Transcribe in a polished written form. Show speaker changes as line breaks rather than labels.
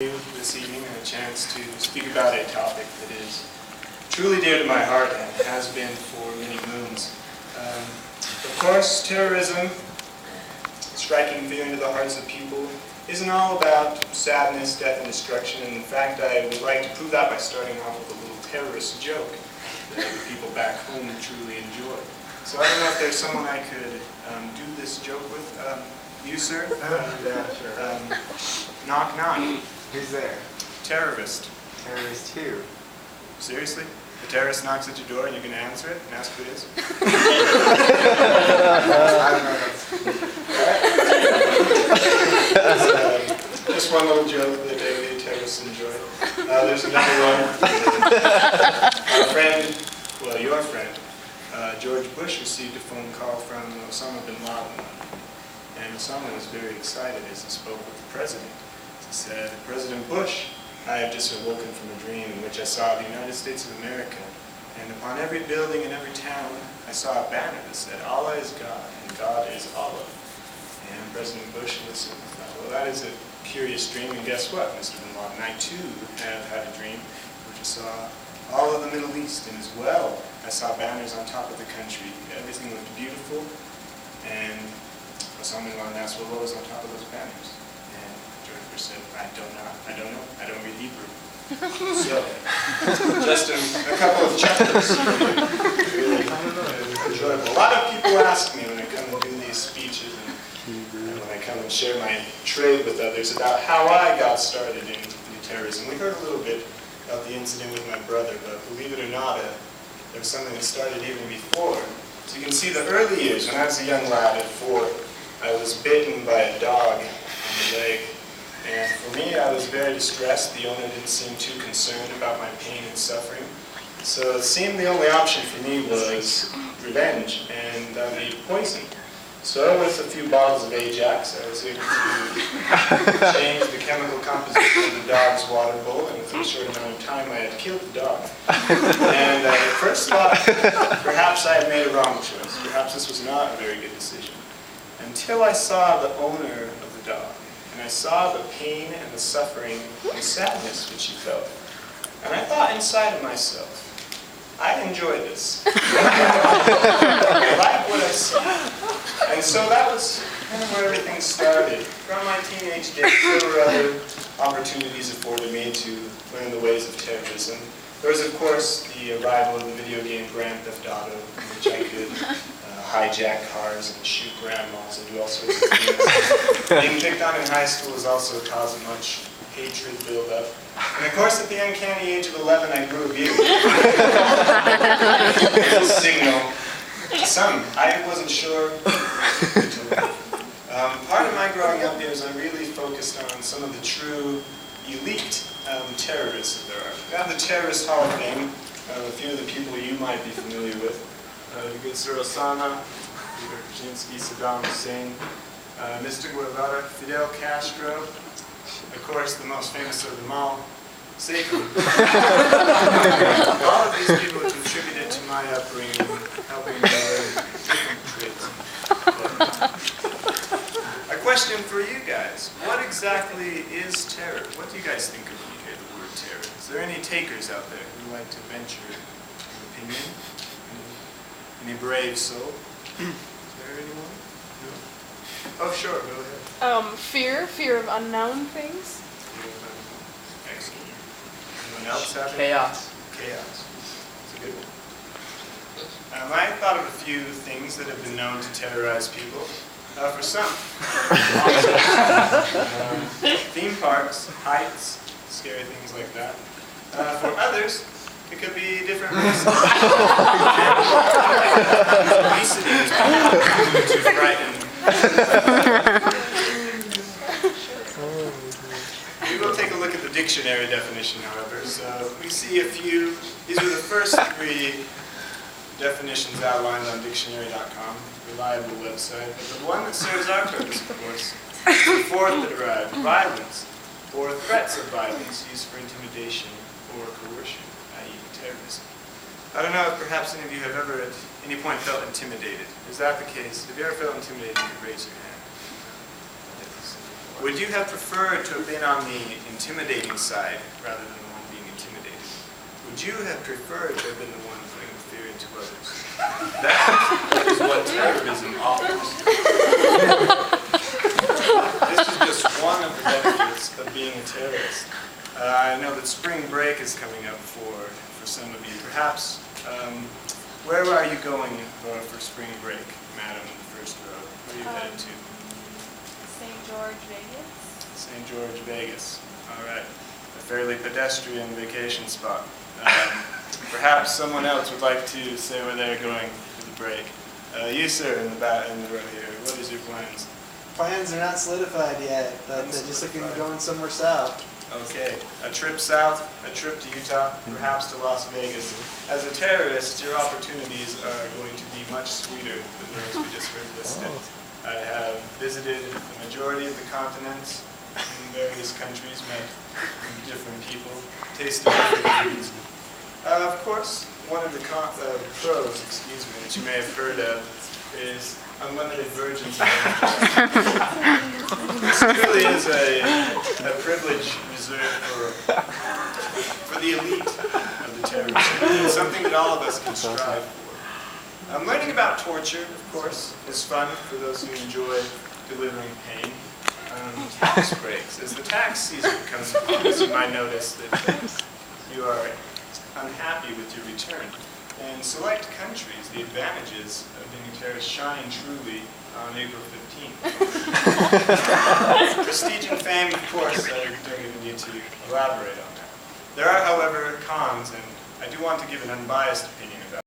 This evening and a chance to speak about a topic that is truly dear to my heart and has been for many moons. Of course, terrorism, striking fear into the hearts of people, isn't all about sadness, death, and destruction. And in fact, I would like to prove that by starting off with a little terrorist joke that the people back home truly enjoy. So I don't know if there's someone I could do this joke with. You, sir?
Yeah, sure.
Knock, knock.
Who's there?
Terrorist.
Terrorist who?
Seriously? The terrorist knocks at your door and you're going to answer it and ask who it is?
I don't know.
Just one little joke that the terrorists enjoy. There's another one. Our friend, well, your friend, George Bush received a phone call from Osama bin Laden. And Osama was very excited as he spoke with the president. He said, "President Bush, I have just awoken from a dream in which I saw the United States of America, and upon every building in every town, I saw a banner that said, Allah is God, and God is Allah." And President Bush listened and thought, well, that is a curious dream, and guess what, Mr. Bin Laden, I too have had a dream in which I saw all of the Middle East, and as well, I saw banners on top of the country. Everything looked beautiful, and Osama bin Laden asked, well, what was on top of those banners? And George Bush said, I don't know, I don't read Hebrew. So, just a couple of chuckles. Really enjoyable. A lot of people ask me when I come and do these speeches and when I come and share my trade with others about how I got started in terrorism. We heard a little bit about the incident with my brother, but believe it or not, there was something that started even before. So you can see the early years, when I was a young lad at 4, I was bitten by a dog on the leg. And for me, I was very distressed. The owner didn't seem too concerned about my pain and suffering. So it seemed the only option for me was revenge, and I made poison. So with a few bottles of Ajax, I was able to change the chemical composition of the dog's water bowl, and within a short amount of time I had killed the dog. And I at first thought perhaps I had made a wrong choice. Perhaps this was not a very good decision. Until I saw the owner of the dog. And I saw the pain and the suffering and sadness which he felt. And I thought inside of myself, I enjoy this. I like what I see. And so that was kind of where everything started. From my teenage days, there were other opportunities afforded me to learn the ways of terrorism. There was, of course, the arrival of the video game Grand Theft Auto, in which I could hijack cars and shoot grandmas and do all sorts of things. Being picked on in high school has also caused much hatred build-up. And of course, at the uncanny age of 11, I grew a beard. As a signal to some. I wasn't sure. Part of my growing up years, I really focused on some of the true elite terrorists that there are. We have the Terrorist Hall of Fame, a few of the people you might be familiar with. The good Sir Osama, Peter Kaczynski, Saddam Hussein, Mr. Guevara, Fidel Castro, of course the most famous of them all, Satan. All of these people contributed to my upbringing, helping me learn different traits. A question for you guys. What exactly is terror? What do you guys think of when you hear the word terror? Is there any takers out there who would like to venture an opinion? Any brave soul? Is there anyone? No? Oh, sure, go ahead.
Fear of unknown things.
Excellent. Anyone else have any?
Chaos.
Chaos. That's a good one. I thought of a few things that have been known to terrorize people. For some, theme parks, heights, scary things like that. For others, it could be different reasons. Obesity is too frightening. We will take a look at the dictionary definition, however. So we see a few. These are the first 3 definitions outlined on dictionary.com, reliable website. But the one that serves our purpose, of course, is the 4th that arrived: violence, or threats of violence used for intimidation or coercion, i.e. terrorism. I don't know if perhaps any of you have ever at any point felt intimidated. Is that the case? Have you ever felt intimidated? You could raise your hand. Would you have preferred to have been on the intimidating side rather than the one being intimidated? Would you have preferred to have been the one putting fear into others? That is what terrorism offers. This is just one of the benefits of being a terrorist. I know that spring break is coming up for some of you. Perhaps, where are you going for spring break, madam, in the first row? Where are you headed to?
St. George, Vegas.
St. George, Vegas. All right. A fairly pedestrian vacation spot. Perhaps someone else would like to say where they're going for the break. You, sir, in the row here. What is your plans?
Plans are not solidified yet, but they're just looking at going somewhere south.
Okay. A trip south, a trip to Utah, perhaps to Las Vegas. As a terrorist, your opportunities are going to be much sweeter than those we just heard listed. I have visited the majority of the continents in various countries, met different people, tasted different foods. Of course, one of the pros, that you may have heard of is unlimited virgins. This really is a privilege reserved for the elite of the terrorists. It's something that all of us can strive for. Learning about torture, of course, is fun for those who enjoy delivering pain. Tax breaks. As the tax season comes upon us, you might notice that you are unhappy with your return. In select countries, the advantages of being a terrorist shine truly on April 15th. Prestige and fame, of course, I don't even need to elaborate on that. There are, however, cons, and I do want to give an unbiased opinion about